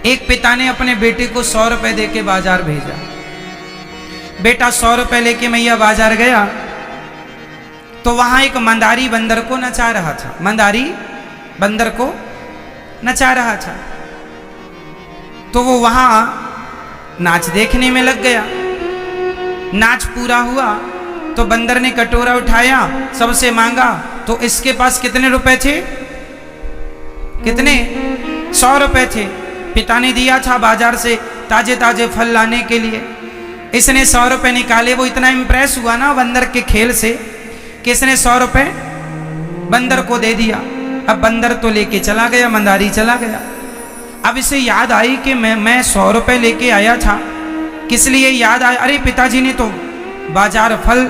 एक पिता ने अपने बेटे को 100 रुपए दे के बाजार भेजा। बेटा 100 रुपए लेके मैया बाजार गया तो वहां एक मंदारी बंदर को नचा रहा था। मंदारी बंदर को नचा रहा था तो वो वहां नाच देखने में लग गया। नाच पूरा हुआ तो बंदर ने कटोरा उठाया, सबसे मांगा तो इसके पास कितने रुपए थे? कितने? 100 रुपए थे। पिता ने दिया था बाजार से ताजे ताजे फल लाने के लिए। इसने 100 रुपए निकाले। वो इतना इंप्रेस हुआ ना बंदर के खेल से कि इसने 100 रुपए बंदर को दे दिया। अब बंदर तो लेके चला गया, मंदारी चला गया। अब इसे याद आई कि मैं 100 रुपए लेके आया था। किस लिए याद आया? अरे पिताजी ने तो बाजार फल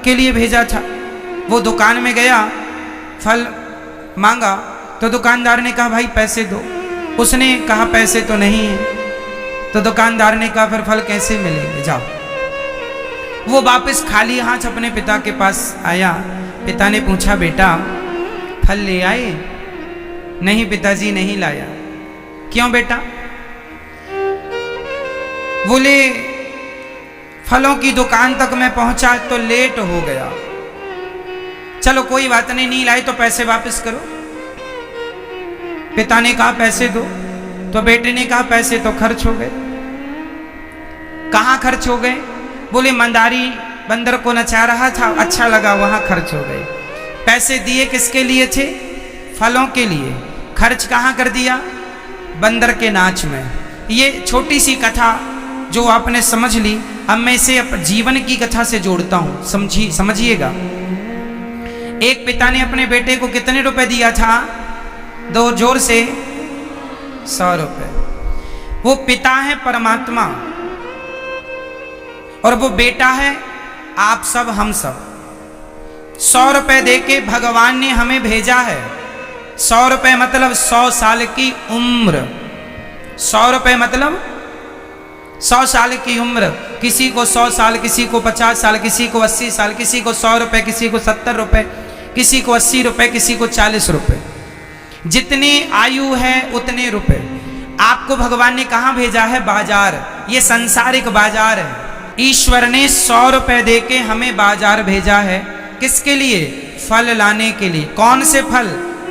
के लिए भेजा था। वो दुकान में गया, फल मांगा तो दुकानदार ने कहा भाई पैसे दो। उसने कहा पैसे तो नहीं है। तो दुकानदार ने कहा फिर फल कैसे मिलेंगे, जाओ। वो वापस खाली हाथ अपने पिता के पास आया। पिता ने पूछा बेटा फल ले आए? नहीं पिताजी नहीं लाया। क्यों बेटा? बोले फलों की दुकान तक मैं पहुंचा तो लेट हो गया। चलो कोई बात नहीं, नहीं लाए तो पैसे वापस करो। पिता ने कहा पैसे दो तो बेटे ने कहा पैसे तो खर्च हो गए। कहां खर्च हो गए? बोले मंदारी बंदर को नचा रहा था, अच्छा लगा, वहां खर्च हो गए। पैसे दिए किसके लिए थे? फलों के लिए। खर्च कहां कर दिया? बंदर के नाच में। ये छोटी सी कथा जो आपने समझ ली, अब मैं इसे जीवन की कथा से जोड़ता हूं, समझिएगा। एक पिता ने अपने बेटे को कितने रुपए दिया था? दो जोर से 100 रुपए। वो पिता है परमात्मा और वो बेटा है आप सब, हम सब। 100 रुपए देके भगवान ने हमें भेजा है। 100 रुपए मतलब 100 साल की उम्र। 100 रुपए मतलब 100 साल की उम्र। किसी को 100 साल, किसी को 50 साल, किसी को 80 साल, किसी को 100 रुपए, किसी को 70 रुपए, किसी को 80 रुपए, किसी को 40 रुपए। जितनी आयु है उतने रुपए। आपको भगवान ने कहां भेजा है? बाजार। ये संसारिक बाजार है। ईश्वर ने 100 रुपए देके हमें बाजार भेजा है। किसके लिए? फल लाने के लिए। कौन से फल?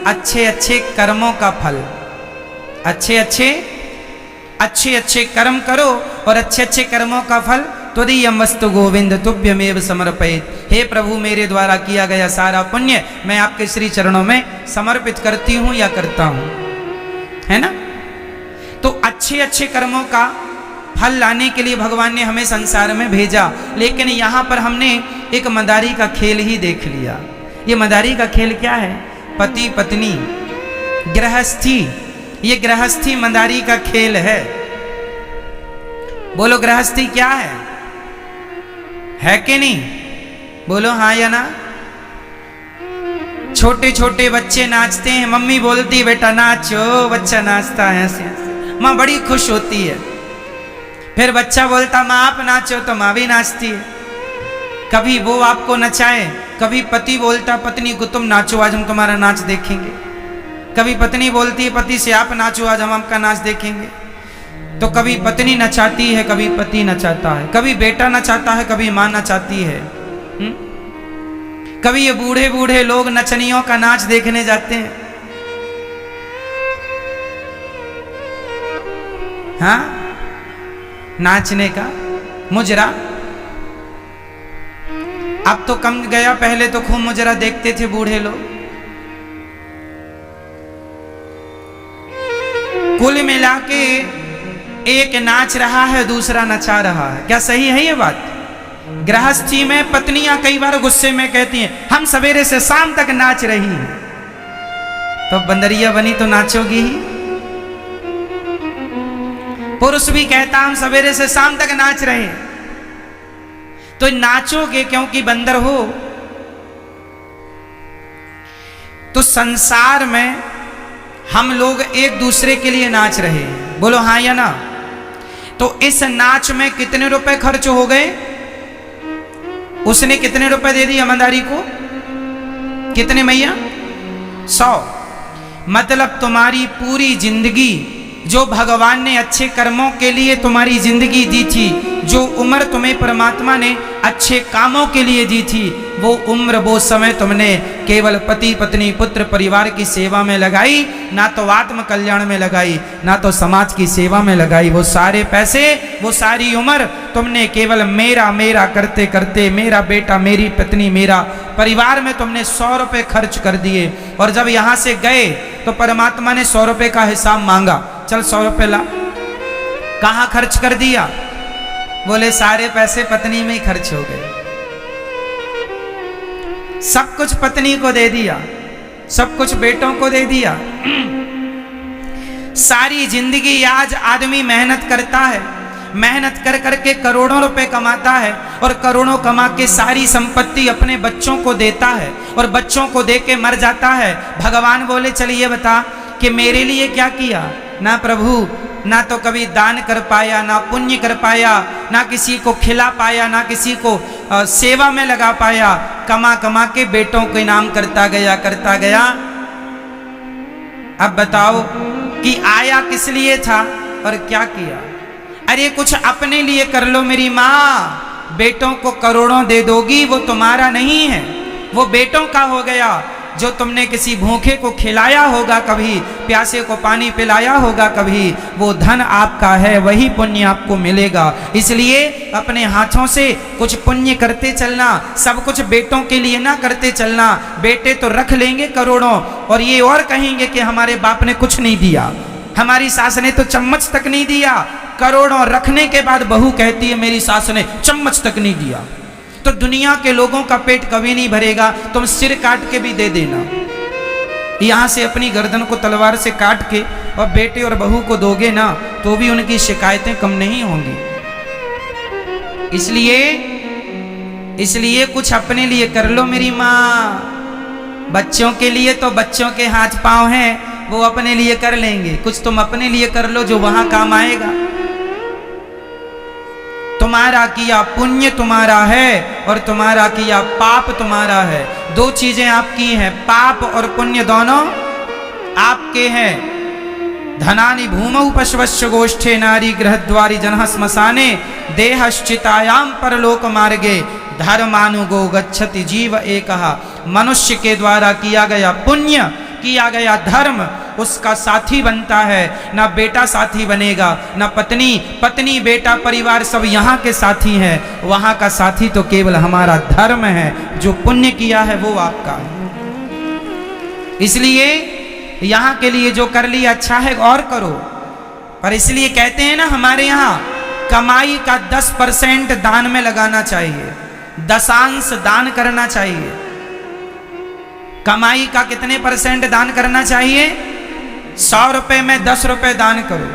अच्छे अच्छे कर्मों का फल। अच्छे अच्छे कर्म करो और अच्छे अच्छे कर्मों का फल त्वदीयं वस्तु गोविंद तुभ्यमेव समर्पयेत्। हे प्रभु, मेरे द्वारा किया गया सारा पुण्य मैं आपके श्री चरणों में समर्पित करती हूं या करता हूं, है ना? तो अच्छे अच्छे कर्मों का फल लाने के लिए भगवान ने हमें संसार में भेजा। लेकिन यहां पर हमने एक मदारी का खेल ही देख लिया। ये मदारी का खेल क्या है? पति पत्नी, गृहस्थी। ये गृहस्थी मदारी का खेल है। बोलो गृहस्थी क्या है कि नहीं? बोलो हाँ या ना। छोटे छोटे बच्चे नाचते हैं, मम्मी बोलती बेटा नाचो, बच्चा नाचता है, हंसी हंसी, माँ बड़ी खुश होती है। फिर बच्चा बोलता माँ आप नाचो तो माँ भी नाचती है। कभी वो आपको नचाए, कभी पति बोलता पत्नी को तुम नाचो आज हम तुम्हारा नाच देखेंगे। कभी पत्नी बोलती है पति से आप नाचो आज हम आपका नाच देखेंगे। तो कभी पत्नी नचाती है, कभी पति नचाता है, कभी बेटा नचाता है, कभी माँ नचाती है। कभी ये बूढ़े बूढ़े लोग नचनियों का नाच देखने जाते हैं। हाँ, नाचने का मुजरा अब तो कम गया, पहले तो खूब मुजरा देखते थे बूढ़े लोग। कुल मिला के एक नाच रहा है, दूसरा नचा रहा है। क्या सही है ये बात? गृहस्थी में पत्नियां कई बार गुस्से में कहती हैं हम सवेरे से शाम तक नाच रही हैं। तो बंदरिया बनी तो नाचोगी ही। पुरुष भी कहता हम सवेरे से शाम तक नाच रहे हैं। तो नाचोगे क्योंकि बंदर हो। तो संसार में हम लोग एक दूसरे के लिए नाच रहे हैं। बोलो हाँ या ना। तो इस नाच में कितने रुपए खर्च हो गए? उसने कितने रुपए दे दिए ईमानदारी को? कितने मैया? 100। मतलब तुम्हारी पूरी जिंदगी जो भगवान ने अच्छे कर्मों के लिए तुम्हारी जिंदगी दी थी, जो उम्र तुम्हें परमात्मा ने अच्छे कामों के लिए दी थी, वो उम्र वो समय तुमने केवल पति पत्नी पुत्र परिवार की सेवा में लगाई, ना तो आत्म कल्याण में लगाई, ना तो समाज की सेवा में लगाई। वो सारे पैसे, वो सारी उम्र तुमने केवल मेरा मेरा करते करते, मेरा बेटा मेरी पत्नी मेरा परिवार में तुमने 100 रुपये खर्च कर दिए। और जब यहाँ से गए तो परमात्मा ने 100 रुपये का हिसाब मांगा, चल 100 रुपये ला, कहाँ खर्च कर दिया? बोले सारे पैसे पत्नी में ही खर्च हो गए, सब कुछ पत्नी को दे दिया, सब कुछ बेटों को दे दिया। सारी जिंदगी आज आदमी मेहनत करता है, मेहनत कर करके करोड़ों रुपए कमाता है और करोड़ों कमा के सारी संपत्ति अपने बच्चों को देता है और बच्चों को दे के मर जाता है। भगवान बोले चलिए बता कि मेरे लिए क्या किया? ना प्रभु, ना तो कभी दान कर पाया, ना पुण्य कर पाया, ना किसी को खिला पाया, ना किसी को सेवा में लगा पाया, कमा कमा के बेटों को इनाम करता गया करता गया। अब बताओ कि आया किस लिए था और क्या किया? अरे कुछ अपने लिए कर लो मेरी माँ, बेटों को करोड़ों दे दोगी वो तुम्हारा नहीं है, वो बेटों का हो गया। जो तुमने किसी भूखे को खिलाया होगा, कभी प्यासे को पानी पिलाया होगा कभी, वो धन आपका है, वही पुण्य आपको मिलेगा। इसलिए अपने हाथों से कुछ पुण्य करते चलना, सब कुछ बेटों के लिए ना करते चलना। बेटे तो रख लेंगे करोड़ों और ये और कहेंगे कि हमारे बाप ने कुछ नहीं दिया, हमारी सास ने तो चम्मच तक नहीं दिया। करोड़ों रखने के बाद बहू कहती है मेरी सास ने चम्मच तक नहीं दिया। तो दुनिया के लोगों का पेट कभी नहीं भरेगा, तुम सिर काट के भी दे देना, यहां से अपनी गर्दन को तलवार से काट के और बेटे और बहू को दोगे ना, तो भी उनकी शिकायतें कम नहीं होंगी। इसलिए कुछ अपने लिए कर लो मेरी माँ। बच्चों के लिए तो बच्चों के हाथ पांव हैं, वो अपने लिए कर लेंगे, कुछ तुम अपने लिए कर लो जो वहां काम आएगा। तुम्हारा किया पुण्य तुम्हारा है और तुम्हारा किया पाप तुम्हारा है। दो चीजें आपकी हैं, पाप और पुण्य दोनों आपके हैं। धनानि भूमौ पशवश्च गोष्ठे नारी गृहद्वारि जनः श्मशाने देहश्चितायाम परलोक मार्गे धर्मानुगो गच्छति जीव एकः। मनुष्य के द्वारा किया गया पुण्य, किया गया धर्म उसका साथी बनता है, ना बेटा साथी बनेगा, ना पत्नी बेटा परिवार सब यहाँ के साथी हैं। वहाँ का साथी तो केवल हमारा धर्म है, जो पुण्य किया है वो आपका है। इसलिए यहाँ के लिए जो कर लिया अच्छा है और करो। पर इसलिए कहते हैं ना हमारे यहाँ कमाई का 10% दान में लगाना चाहिए, दशांश दान करना चाहिए। कमाई का कितने % दान करना चाहिए? 100 रुपए में 10 रुपए दान करो,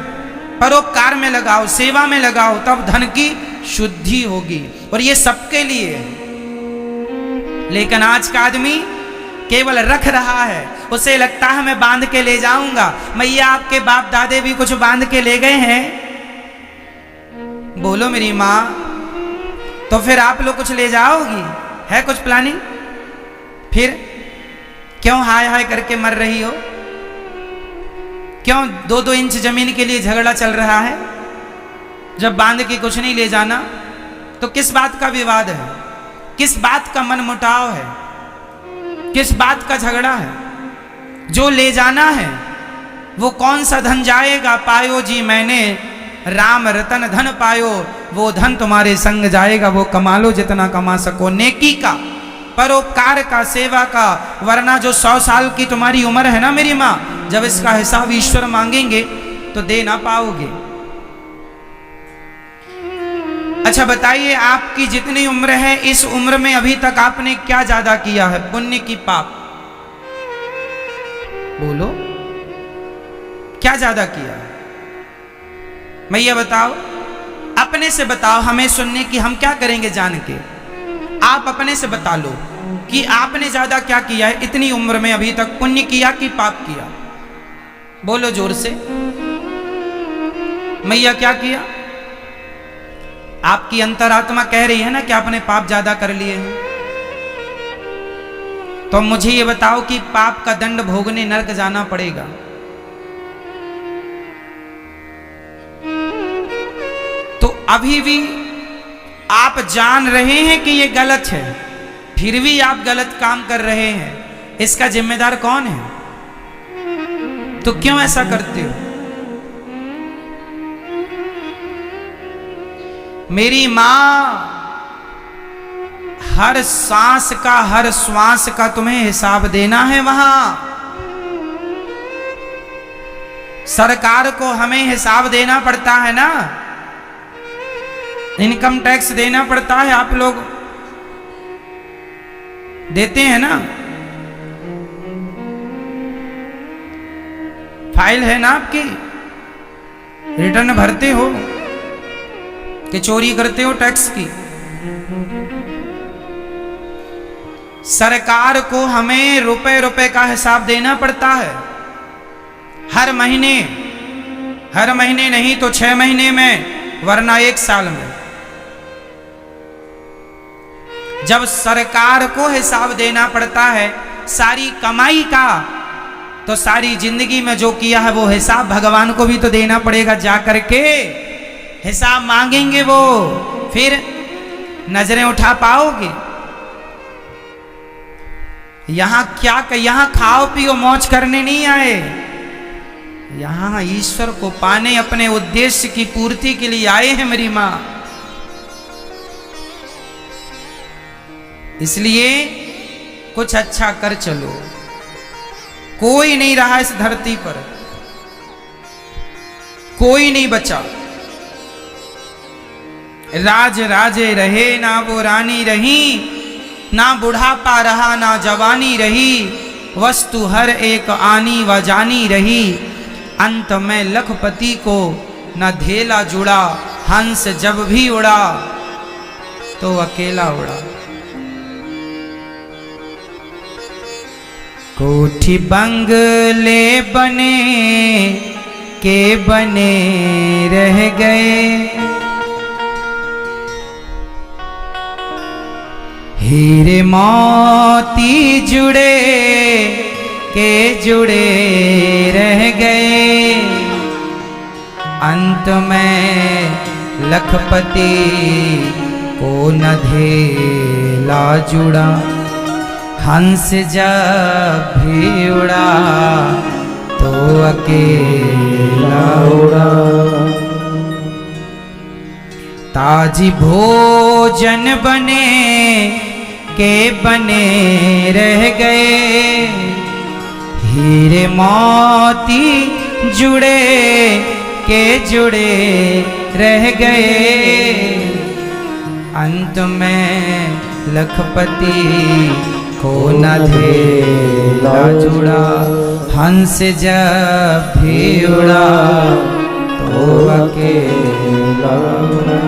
परोपकार में लगाओ, सेवा में लगाओ, तब धन की शुद्धि होगी। और ये सबके लिए है। लेकिन आज का आदमी केवल रख रहा है, उसे लगता है मैं बांध के ले जाऊंगा। मैया आपके बाप दादे भी कुछ बांध के ले गए हैं? बोलो मेरी माँ, तो फिर आप लोग कुछ ले जाओगी? है कुछ प्लानिंग? फिर क्यों हाय हाय करके मर रही हो? क्यों 2-2 इंच जमीन के लिए झगड़ा चल रहा है? जब बांध के कुछ नहीं ले जाना तो किस बात का विवाद है? किस बात का मनमुटाव है? किस बात का झगड़ा है? जो ले जाना है वो कौन सा धन जाएगा? पायो जी मैंने राम रतन धन पायो, वो धन तुम्हारे संग जाएगा। वो कमा लो जितना कमा सको, नेकी का, परोपकार का, सेवा का। वरना जो 100 साल की तुम्हारी उम्र है ना मेरी माँ, जब इसका हिसाब ईश्वर मांगेंगे तो दे ना पाओगे। अच्छा बताइए, आपकी जितनी उम्र है, इस उम्र में अभी तक आपने क्या ज्यादा किया है, पुण्य की पाप? बोलो, क्या ज्यादा किया है? मैया बताओ, अपने से बताओ, हमें सुनने की, हम क्या करेंगे जान के। आप अपने से बता लो कि आपने ज्यादा क्या किया है इतनी उम्र में अभी तक, पुण्य किया कि पाप किया? बोलो जोर से। मैया क्या किया? आपकी अंतरात्मा कह रही है ना कि आपने पाप ज्यादा कर लिए हैं। तो मुझे ये बताओ कि पाप का दंड भोगने नरक जाना पड़ेगा। अभी भी आप जान रहे हैं कि ये गलत है, फिर भी आप गलत काम कर रहे हैं, इसका जिम्मेदार कौन है? तो क्यों ऐसा करते हो? मेरी मां हर सांस का, हर श्वास का तुम्हें हिसाब देना है। वहां सरकार को हमें हिसाब देना पड़ता है ना, इनकम टैक्स देना पड़ता है। आप लोग देते हैं ना, फाइल है ना आपकी, रिटर्न भरते हो कि चोरी करते हो टैक्स की? सरकार को हमें रुपए रुपए का हिसाब देना पड़ता है हर महीने नहीं तो 6 महीने में, वरना 1 साल में। जब सरकार को हिसाब देना पड़ता है सारी कमाई का, तो सारी जिंदगी में जो किया है वो हिसाब भगवान को भी तो देना पड़ेगा। जा करके हिसाब मांगेंगे वो, फिर नजरें उठा पाओगे? यहां खाओ पियो मौज करने नहीं आए, यहां ईश्वर को पाने, अपने उद्देश्य की पूर्ति के लिए आए हैं मेरी मां। इसलिए कुछ अच्छा कर चलो। कोई नहीं रहा इस धरती पर, कोई नहीं बचा। राज राजे रहे ना वो रानी रही, ना बुढ़ापा रहा ना जवानी रही, वस्तु हर एक आनी व जानी रही। अंत में लखपति को न धेला जुड़ा, हंस जब भी उड़ा तो अकेला उड़ा। कोठी बंगले बने के बने रह गए, हीरे मोती जुड़े के जुड़े रह गए। अंत में लखपति को न धेला जुड़ा, हंस जब भी उड़ा तो अकेला उड़ा। ताजी भोजन बने के बने रह गए, हीरे मोती जुड़े के जुड़े रह गए। अंत में लखपति को न धेला जुड़ा, हंस जब भी उड़ा तो अकेला उड़ा।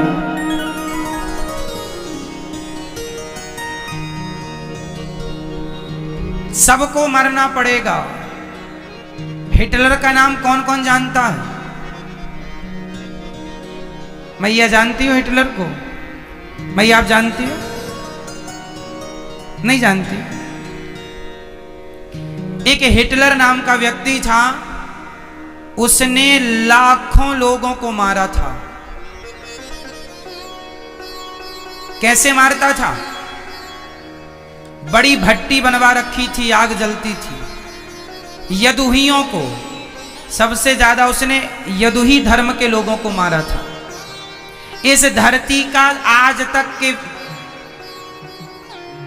सबको मरना पड़ेगा। हिटलर का नाम कौन कौन जानता है? मैया जानती हो हिटलर को? मैया आप जानती हो? नहीं जानती? एक हिटलर नाम का व्यक्ति था, उसने लाखों लोगों को मारा था। कैसे मारता था? बड़ी भट्टी बनवा रखी थी, आग जलती थी। यदुहियों को, सबसे ज्यादा उसने यदुही धर्म के लोगों को मारा था। इस धरती का आज तक के,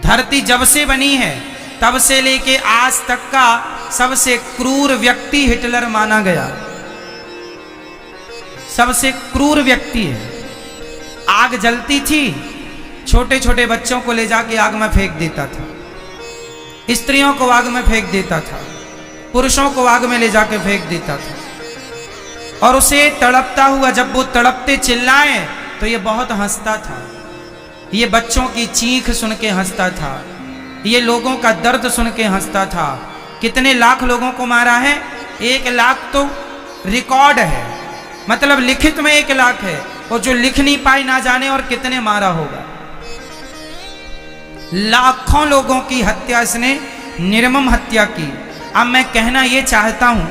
धरती जब से बनी है तब से लेके आज तक का सबसे क्रूर व्यक्ति हिटलर माना गया। सबसे क्रूर व्यक्ति है। आग जलती थी, छोटे छोटे बच्चों को ले जाके आग में फेंक देता था, स्त्रियों को आग में फेंक देता था, पुरुषों को आग में ले जाके फेंक देता था। और उसे तड़पता हुआ, जब वो तड़पते चिल्लाए तो ये बहुत हंसता था। ये बच्चों की चीख सुन के हंसता था, ये लोगों का दर्द सुन के हंसता था। कितने लाख लोगों को मारा है? 1 लाख तो रिकॉर्ड है, मतलब लिखित में 1 लाख है, और जो लिख नहीं पाए ना जाने और कितने मारा होगा। लाखों लोगों की हत्या इसने, निर्मम हत्या की। अब मैं कहना यह चाहता हूं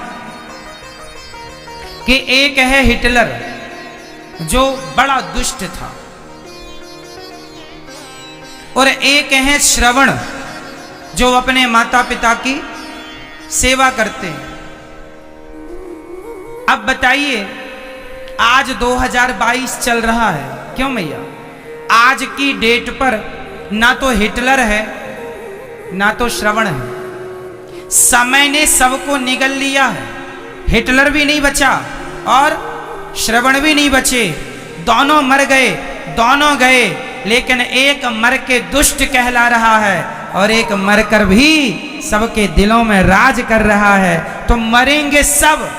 कि एक है हिटलर जो बड़ा दुष्ट था, और एक है श्रवण जो अपने माता पिता की सेवा करते हैं। अब बताइए, आज 2022 चल रहा है, क्यों भैया? आज की डेट पर ना तो हिटलर है ना तो श्रवण है। समय ने सबको निगल लिया है। हिटलर भी नहीं बचा और श्रवण भी नहीं बचे, दोनों मर गए, दोनों गए, लेकिन एक मर के दुष्ट कहला रहा है और एक मरकर भी सबके दिलों में राज कर रहा है। तो मरेंगे सब,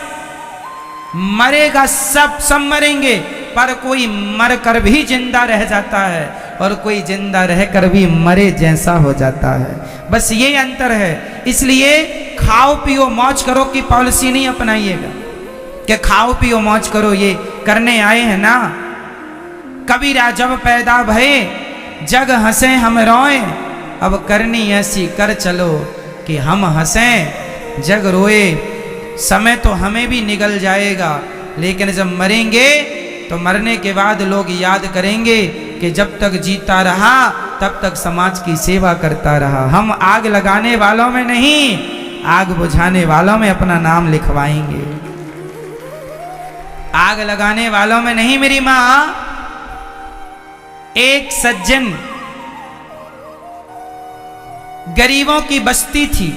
मरेगा सब, सब मरेंगे, पर कोई मरकर भी जिंदा रह जाता है और कोई जिंदा रहकर भी मरे जैसा हो जाता है। बस ये अंतर है। इसलिए खाओ पियो मौज करो की पॉलिसी नहीं अपनाइएगा कि खाओ पियो मौज करो, ये करने आए हैं ना। कबीरा जब पैदा भये जग हंसे हम रोए, अब करनी ऐसी कर चलो कि हम हंसें जग रोए। समय तो हमें भी निगल जाएगा, लेकिन जब मरेंगे तो मरने के बाद लोग याद करेंगे कि जब तक जीता रहा तब तक समाज की सेवा करता रहा। हम आग लगाने वालों में नहीं, आग बुझाने वालों में अपना नाम लिखवाएंगे। आग लगाने वालों में नहीं। मेरी मां, एक सज्जन, गरीबों की बस्ती थी,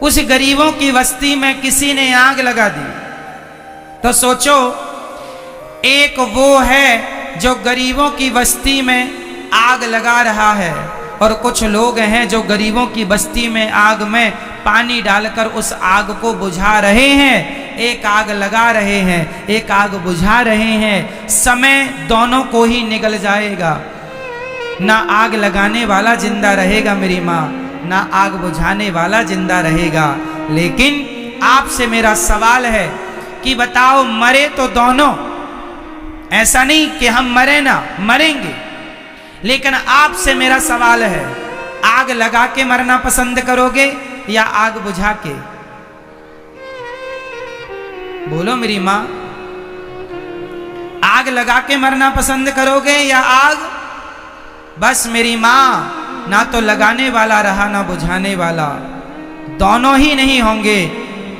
उस गरीबों की बस्ती में किसी ने आग लगा दी। तो सोचो, एक वो है जो गरीबों की बस्ती में आग लगा रहा है, और कुछ लोग हैं जो गरीबों की बस्ती में आग में पानी डालकर उस आग को बुझा रहे हैं। एक आग लगा रहे हैं, एक आग बुझा रहे हैं। समय दोनों को ही निगल जाएगा। ना आग लगाने वाला जिंदा रहेगा मेरी माँ, ना आग बुझाने वाला जिंदा रहेगा। लेकिन आपसे मेरा सवाल है कि बताओ, मरे तो दोनों, ऐसा नहीं कि हम मरे ना, मरेंगे, लेकिन आपसे मेरा सवाल है, आग लगा के मरना पसंद करोगे या आग बुझा के? बोलो मेरी मां, आग लगा के मरना पसंद करोगे या आग? बस मेरी मां, ना तो लगाने वाला रहा ना बुझाने वाला, दोनों ही नहीं होंगे।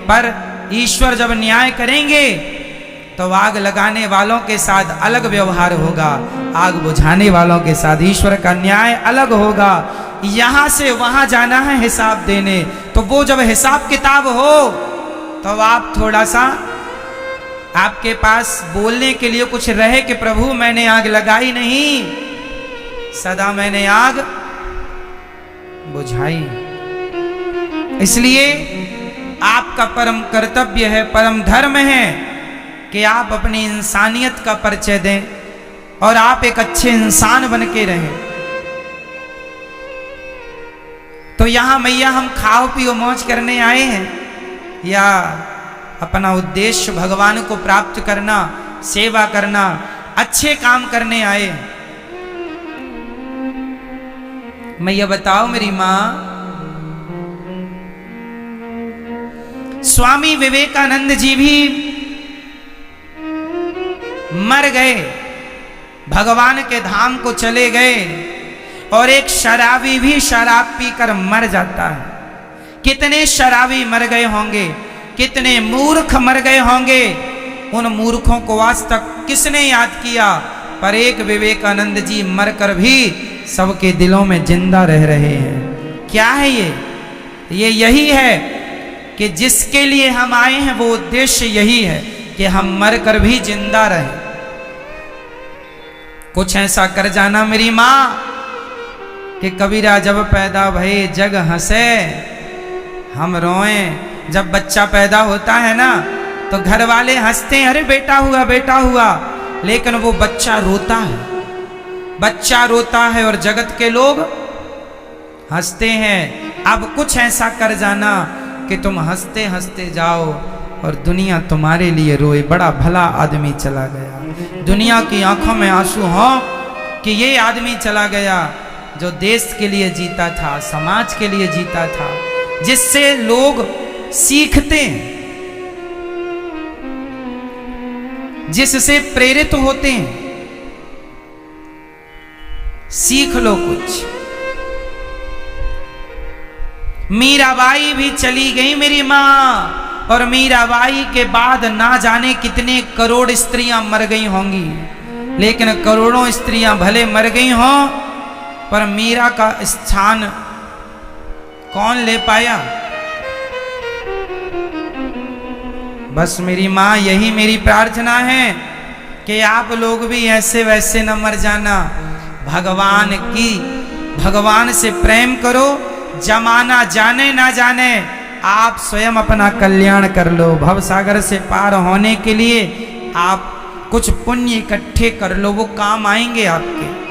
पर ईश्वर जब न्याय करेंगे तो आग लगाने वालों के साथ अलग व्यवहार होगा, आग बुझाने वालों के साथ ईश्वर का न्याय अलग होगा। यहां से वहां जाना है हिसाब देने, तो वो जब हिसाब किताब हो तो आप थोड़ा सा, आपके पास बोलने के लिए कुछ रहे कि प्रभु मैंने आग लगाई नहीं, सदा मैंने आग बुझाई। इसलिए आपका परम कर्तव्य है, परम धर्म है कि आप अपनी इंसानियत का परिचय दें और आप एक अच्छे इंसान बन के रहें। तो यहां मैया हम खाओ पियो मौज करने आए हैं या अपना उद्देश्य भगवान को प्राप्त करना, सेवा करना, अच्छे काम करने आए? मैया बताओ मेरी मां। स्वामी विवेकानंद जी भी मर गए, भगवान के धाम को चले गए, और एक शराबी भी शराब पीकर मर जाता है। कितने शराबी मर गए होंगे, कितने मूर्ख मर गए होंगे। उन मूर्खों को आज तक किसने याद किया? पर एक विवेकानंद जी मरकर भी सबके दिलों में जिंदा रह रहे हैं। क्या है ये यही है कि जिसके लिए हम आए हैं वो उद्देश्य यही है कि हम मरकर भी जिंदा रहें। कुछ ऐसा कर जाना मेरी मां कि कबीरा जब पैदा भये जग हंसे हम रोएं। जब बच्चा पैदा होता है ना तो घर वाले हंसते हैं, अरे बेटा हुआ बेटा हुआ, लेकिन वो बच्चा रोता है, बच्चा रोता है और जगत के लोग हंसते हैं। अब कुछ ऐसा कर जाना कि तुम हंसते हंसते जाओ और दुनिया तुम्हारे लिए रोए। बड़ा भला आदमी चला गया, दुनिया की आंखों में आंसू हो कि ये आदमी चला गया जो देश के लिए जीता था, समाज के लिए जीता था, जिससे लोग सीखते हैं। जिससे प्रेरित होते हैं। सीख लो कुछ। मीराबाई भी चली गई मेरी मां, और मीराबाई के बाद ना जाने कितने करोड़ स्त्रियां मर गई होंगी, लेकिन करोड़ों स्त्रियां भले मर गई हों, पर मीरा का स्थान कौन ले पाया? बस मेरी मां, यही मेरी प्रार्थना है कि आप लोग भी ऐसे वैसे न मर जाना। भगवान से प्रेम करो, जमाना जाने ना जाने, आप स्वयं अपना कल्याण कर लो। भव सागर से पार होने के लिए आप कुछ पुण्य इकट्ठे कर लो, वो काम आएंगे आपके।